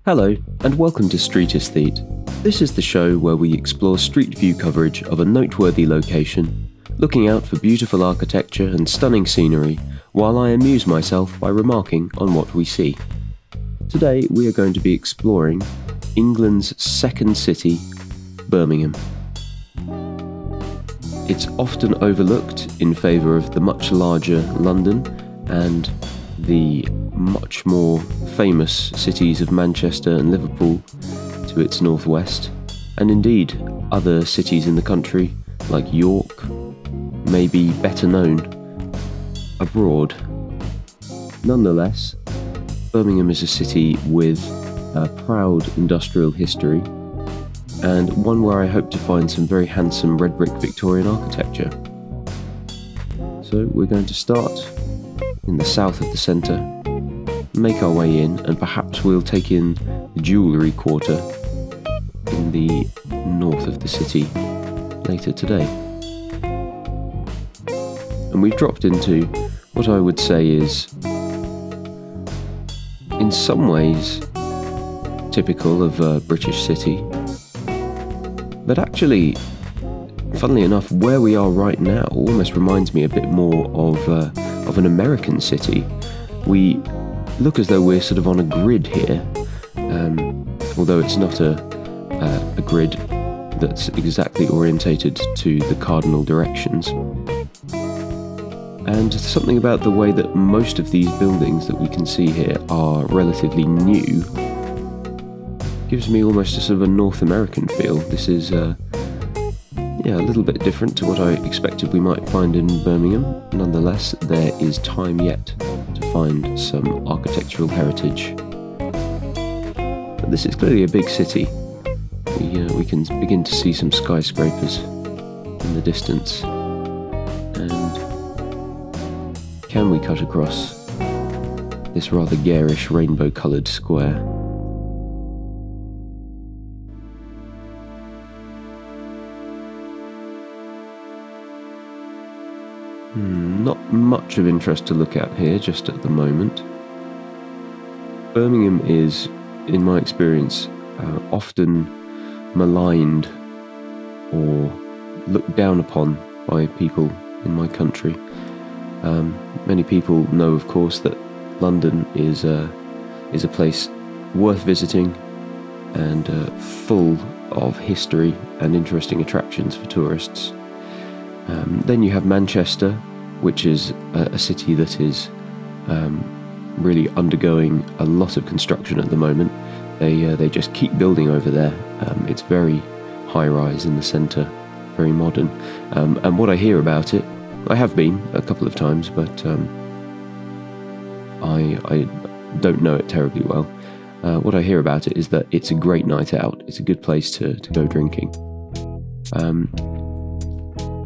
Hello, and welcome to Street Aesthete. This is the show where we explore street view coverage of a noteworthy location, looking out for beautiful architecture and stunning scenery, while I amuse myself by remarking on what we see. Today we are going to be exploring England's second city, Birmingham. It's often overlooked in favour of the much larger London and the much more famous cities of Manchester and Liverpool to its northwest, and indeed other cities in the country like York may be better known abroad. Nonetheless, Birmingham is a city with a proud industrial history and one where I hope to find some very handsome red brick Victorian architecture. So we're going to start in the south of the centre, make our way in, and perhaps we'll take in the jewellery quarter in the north of the city later today. And we've dropped into what I would say is, in some ways, typical of a British city, but actually, funnily enough, where we are right now almost reminds me a bit more of an American city. We look as though we're sort of on a grid here, although it's not a grid that's exactly orientated to the cardinal directions. And something about the way that most of these buildings that we can see here are relatively new gives me almost a sort of a North American feel. This is a little bit different to what I expected we might find in Birmingham. Nonetheless, there is time yet to find some architectural heritage. But this is clearly a big city. We can begin to see some skyscrapers in the distance. And can we cut across this rather garish rainbow-coloured square? Not much of interest to look at here just at the moment. Birmingham is, in my experience, often maligned or looked down upon by people in my country. Many people know, of course, that London is a place worth visiting and full of history and interesting attractions for tourists. Then you have Manchester, which is a city that is really undergoing a lot of construction at the moment. They just keep building over there. It's very high-rise in the centre, very modern. And what I hear about it, I have been a couple of times, but I don't know it terribly well. What I hear about it is that it's a great night out. It's a good place to go drinking.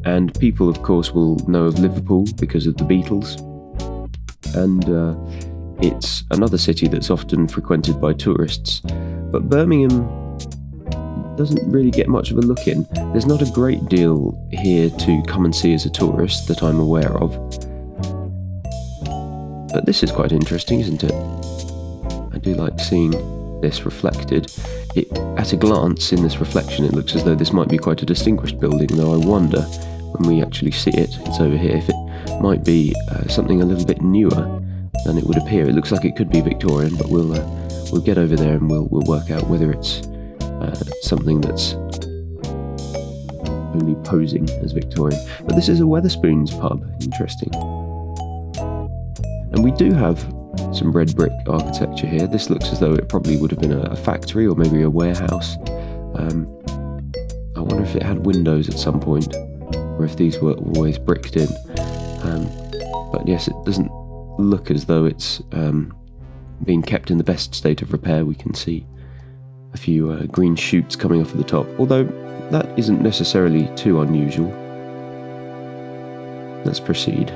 And people, of course, will know of Liverpool because of the Beatles. And it's another city that's often frequented by tourists. But Birmingham doesn't really get much of a look in. There's not a great deal here to come and see as a tourist that I'm aware of. But this is quite interesting, isn't it? I do like seeing this reflected. At a glance, in this reflection, it looks as though this might be quite a distinguished building, though I wonder, when we actually see it, it's over here, if it might be something a little bit newer than it would appear. It looks like it could be Victorian, but we'll get over there and we'll work out whether it's something that's only posing as Victorian. But this is a Wetherspoons pub, interesting. And we do have some red brick architecture here. This looks as though it probably would have been a factory or maybe a warehouse. I wonder if it had windows at some point, or if these were always bricked in. But yes, it doesn't look as though it's being kept in the best state of repair. We can see a few green shoots coming off at the top, although that isn't necessarily too unusual. Let's proceed.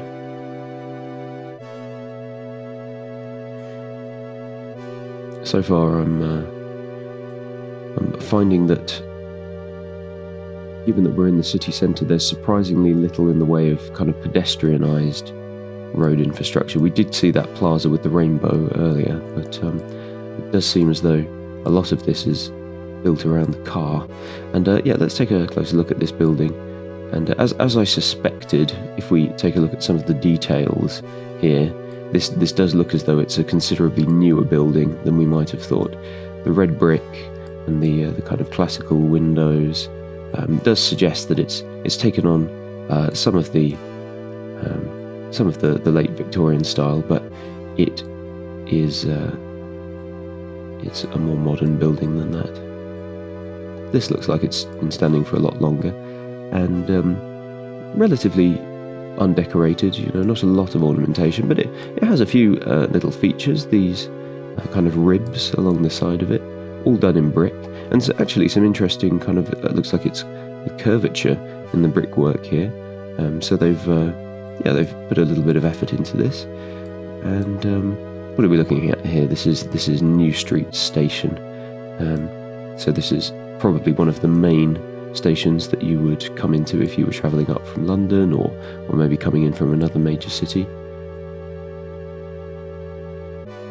So far, I'm finding that, given that we're in the city centre, there's surprisingly little in the way of kind of pedestrianised road infrastructure. We did see that plaza with the rainbow earlier, but it does seem as though a lot of this is built around the car. And yeah, let's take a closer look at this building. And as I suspected, if we take a look at some of the details here, this does look as though it's a considerably newer building than we might have thought. The red brick and the kind of classical windows does suggest that it's taken on some of the late Victorian style, but it is it's a more modern building than that. This looks like it's been standing for a lot longer, and relatively undecorated, not a lot of ornamentation, but it has a few little features, these kind of ribs along the side of it, all done in brick, and so actually some interesting kind of, looks like it's the curvature in the brickwork here, so they've put a little bit of effort into this. And what are we looking at here? This is New Street Station, so this is probably one of the main stations that you would come into if you were travelling up from London, or maybe coming in from another major city.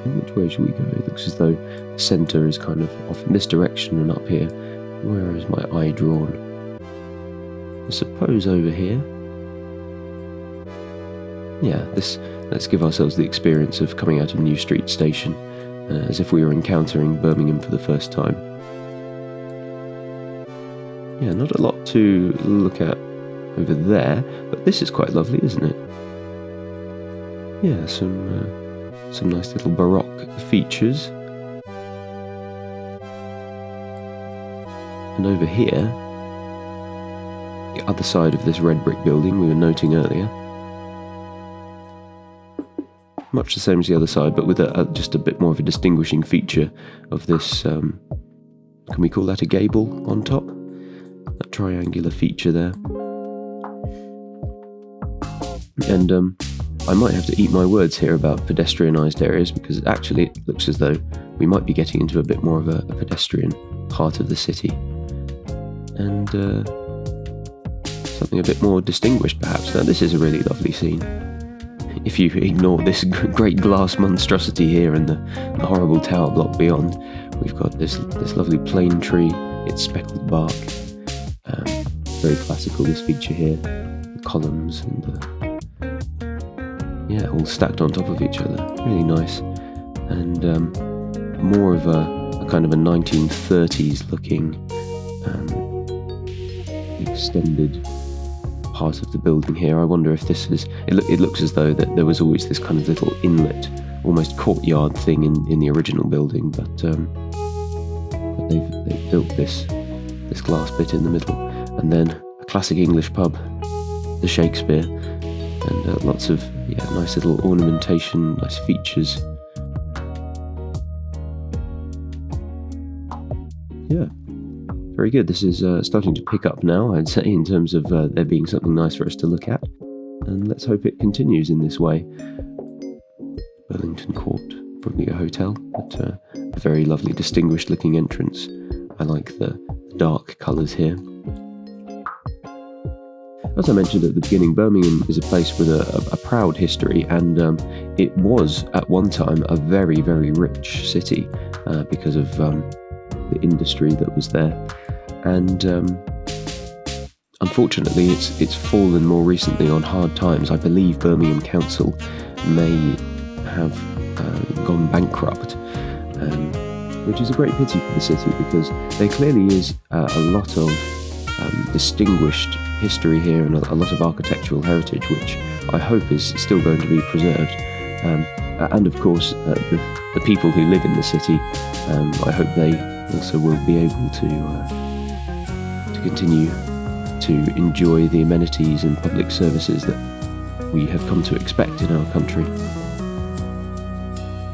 And which way should we go? It looks as though the centre is kind of off in this direction and up here. Where is my eye drawn? I suppose over here. Yeah, let's give ourselves the experience of coming out of New Street Station, as if we were encountering Birmingham for the first time. Yeah, not a lot to look at over there, but this is quite lovely, isn't it? Yeah, some nice little Baroque features. And over here, the other side of this red brick building we were noting earlier, much the same as the other side, but with just a bit more of a distinguishing feature of this, can we call that a gable on top? That triangular feature there. And I might have to eat my words here about pedestrianised areas, because actually it looks as though we might be getting into a bit more of a pedestrian part of the city. And something a bit more distinguished perhaps. Now this is a really lovely scene. If you ignore this great glass monstrosity here and the horrible tower block beyond, we've got this lovely plane tree, its speckled bark. Very classical, this feature here. The columns and all stacked on top of each other. Really nice. And more of a kind of a 1930s looking extended part of the building here. I wonder if this is... It looks as though that there was always this kind of little inlet, almost courtyard thing in the original building, but they've built this glass bit in the middle, and then a classic English pub, the Shakespeare, and lots of nice little ornamentation, nice features. Yeah. Very good. This is starting to pick up now, I'd say, in terms of there being something nice for us to look at. And let's hope it continues in this way. Burlington Court, probably a hotel, but a very lovely, distinguished looking entrance. I like the dark colours here. As I mentioned at the beginning, Birmingham is a place with a proud history, and it was at one time a very, very rich city because of the industry that was there. And unfortunately it's fallen more recently on hard times. I believe Birmingham Council may have gone bankrupt, which is a great pity for the city, because there clearly is a lot of distinguished history here and a lot of architectural heritage, which I hope is still going to be preserved. And of course the people who live in the city, I hope they also will be able to continue to enjoy the amenities and public services that we have come to expect in our country.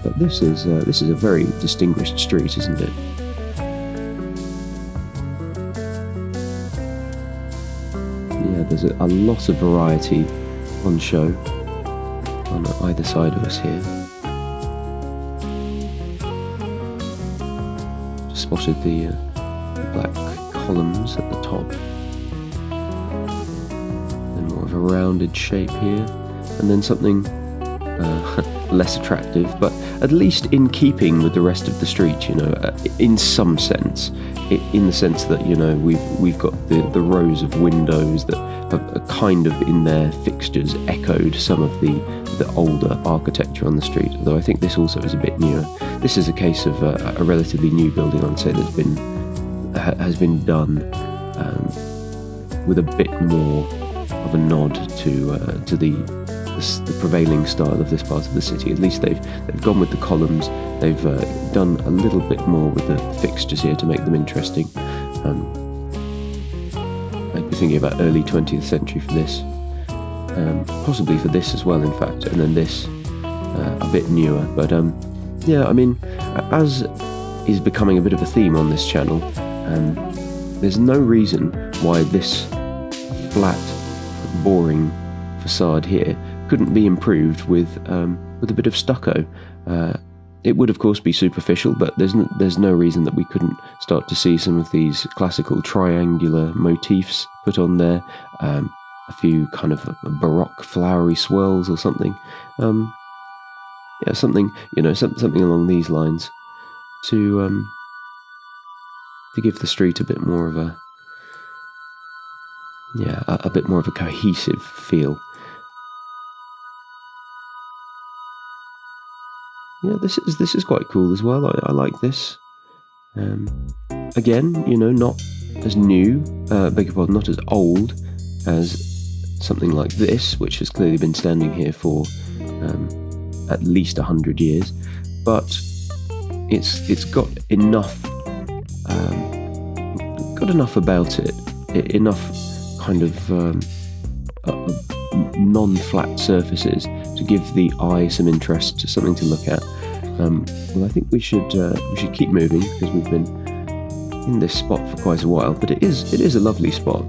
But this is a very distinguished street, isn't it? Yeah, there's a lot of variety on show on either side of us here. Just spotted the black columns at the top, and more of a rounded shape here, and then something less attractive, but at least in keeping with the rest of the street, in some sense. In the sense that, we've got the rows of windows that are kind of in their fixtures echoed some of the older architecture on the street, although I think this also is a bit newer. This is a case of a relatively new building, I'd say, has been done with a bit more of a nod to the prevailing style of this part of the city. At least they've gone with the columns. They've done a little bit more with the fixtures here to make them interesting. I'd be thinking about early 20th century for this, possibly for this as well, in fact, and then this a bit newer. But as is becoming a bit of a theme on this channel, there's no reason why this flat, boring facade here couldn't be improved with a bit of stucco. It would, of course, be superficial, but there's no reason that we couldn't start to see some of these classical triangular motifs put on there, a few kind of baroque flowery swirls or something. Something along these lines to give the street a bit more of a bit more of a cohesive feel. Yeah, this is quite cool as well. I like this. Again, not as new, not as old as something like this, which has clearly been standing here for at least 100 years. But it's got enough about it, enough kind of non-flat surfaces to give the eye some interest, something to look at. Well, I think we should keep moving, because we've been in this spot for quite a while. But it is a lovely spot.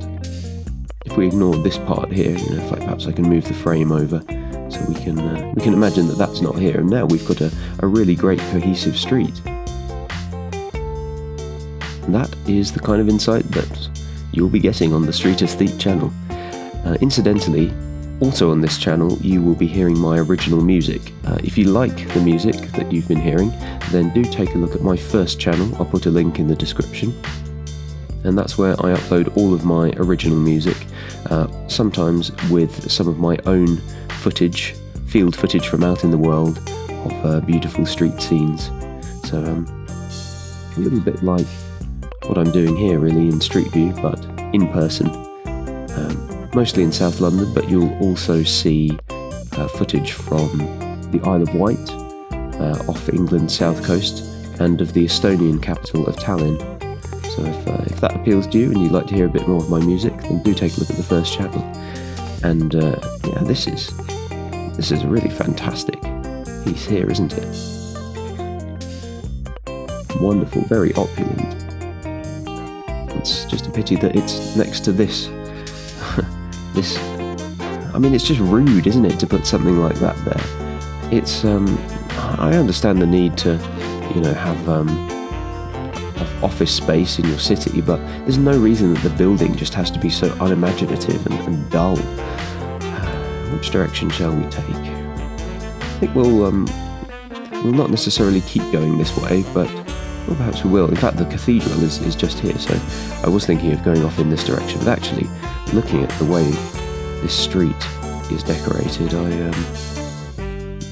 If we ignore this part here, if perhaps I can move the frame over, so we can imagine that that's not here. And now we've got a really great cohesive street. And that is the kind of insight that you'll be getting on the Street Aesthete channel. Incidentally, also on this channel, you will be hearing my original music. If you like the music that you've been hearing, then do take a look at my first channel. I'll put a link in the description. And that's where I upload all of my original music, sometimes with some of my own field footage from out in the world of beautiful street scenes. So a little bit like what I'm doing here, really, in Street View, but in person. Mostly in South London, but you'll also see footage from the Isle of Wight, off England's south coast, and of the Estonian capital of Tallinn. So if that appeals to you and you'd like to hear a bit more of my music, then do take a look at the first channel. And this is a really fantastic piece here, isn't it? Wonderful, very opulent. It's just a pity that it's next to this. It's just rude, isn't it, to put something like that there? It's I understand the need to, have office space in your city, but there's no reason that the building just has to be so unimaginative and dull. Which direction shall we take? I think we'll not necessarily keep going this way, but perhaps we will. In fact, the cathedral is just here, so I was thinking of going off in this direction, but actually, looking at the way this street is decorated, I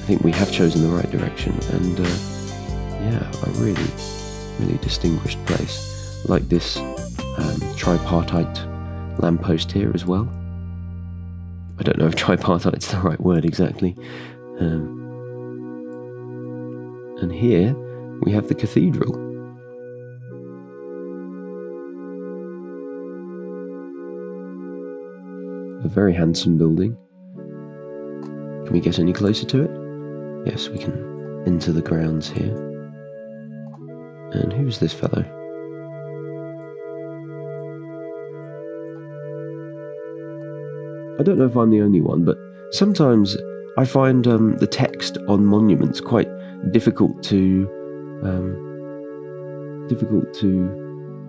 think we have chosen the right direction, and a really, really distinguished place. Like this tripartite lamppost here as well. I don't know if tripartite's the right word exactly. And here we have the cathedral. A very handsome building. Can we get any closer to it? Yes, we can enter the grounds here. And who's this fellow? I don't know if I'm the only one, but sometimes I find the text on monuments quite difficult to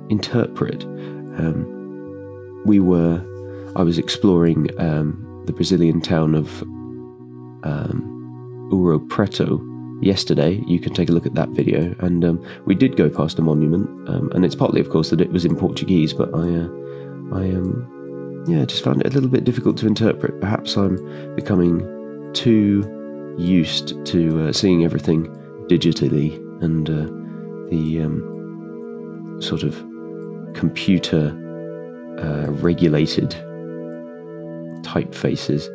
interpret. I was exploring the Brazilian town of Ouro Preto yesterday. You can take a look at that video, and we did go past a monument, and it's partly, of course, that it was in Portuguese, but I just found it a little bit difficult to interpret. Perhaps I'm becoming too used to seeing everything digitally, and the sort of computer regulated typefaces.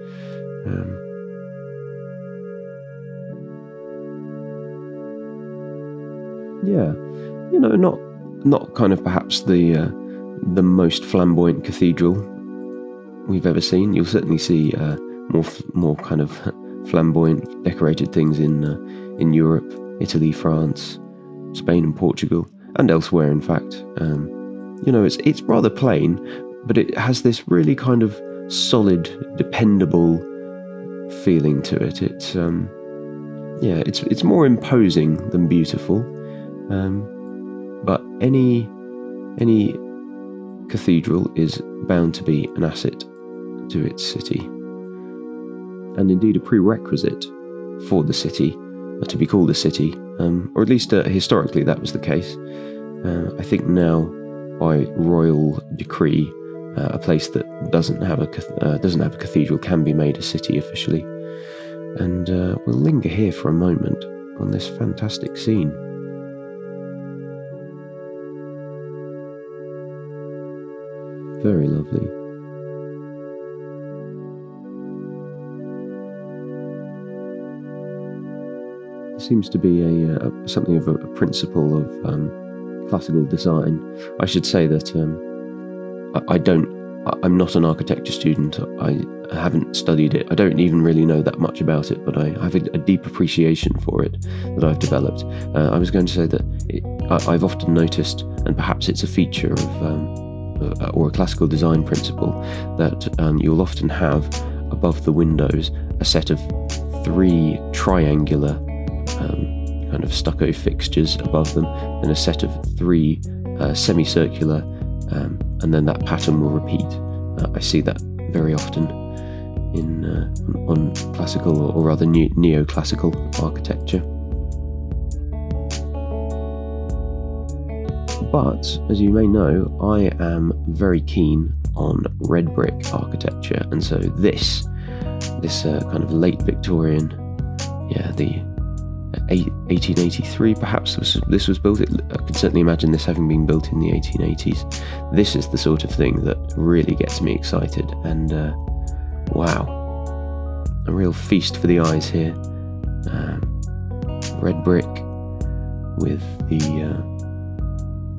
Not kind of perhaps the most flamboyant cathedral we've ever seen. You'll certainly see more kind of flamboyant decorated things in Europe, Italy, France, Spain and Portugal, and elsewhere, in fact. It's rather plain, but it has this really kind of solid, dependable feeling to it. It's more imposing than beautiful. But any cathedral is bound to be an asset to its city, and indeed a prerequisite for the city to be called a city, or at least historically that was the case. I think now, by royal decree, a place that doesn't have a cathedral can be made a city officially. And we'll linger here for a moment on this fantastic scene. Very lovely. There seems to be something of a principle of classical design. I should say that I'm not an architecture student. I haven't studied it. I don't even really know that much about it, but I have a deep appreciation for it that I've developed. I was going to say that I've often noticed, and perhaps it's a feature of or a classical design principle, that you'll often have above the windows a set of 3 triangular kind of stucco fixtures above them, and a set of 3 semicircular, and then that pattern will repeat. I see that very often on classical or rather neoclassical architecture. But, as you may know, I am very keen on red brick architecture, and so this kind of late Victorian, the 1883 perhaps this was built. I can certainly imagine this having been built in the 1880s. This is the sort of thing that really gets me excited, and wow, a real feast for the eyes here. Red brick with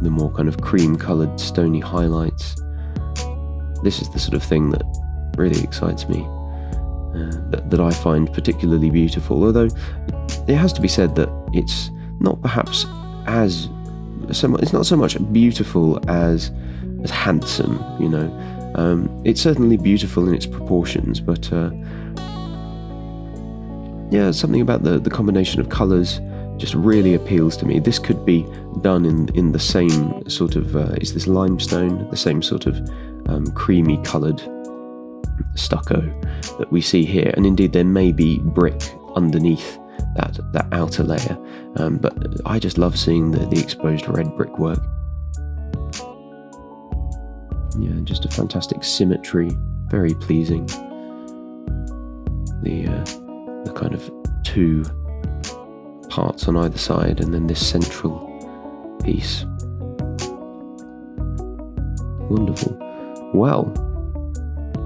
the more kind of cream-coloured stony highlights. This is the sort of thing that really excites me, that I find particularly beautiful, although it has to be said that it's not perhaps it's not so much beautiful as handsome, It's certainly beautiful in its proportions, but something about the combination of colours just really appeals to me. This could be done in the same sort of, is this limestone? The same sort of creamy coloured stucco that we see here, and indeed there may be brick underneath that outer layer, but I just love seeing the exposed red brickwork. Yeah, just a fantastic symmetry, very pleasing. The kind of 2 parts on either side, and then this central piece. Wonderful. Well,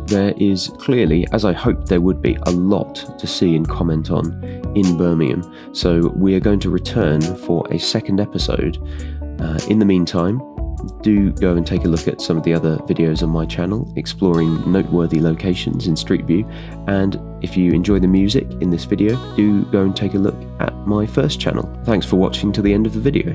there is clearly, as I hoped there would be, a lot to see and comment on in Birmingham, so we are going to return for a second episode. In the meantime, do go and take a look at some of the other videos on my channel exploring noteworthy locations in Street View, and if you enjoy the music in this video, do go and take a look at my first channel. Thanks for watching to the end of the video.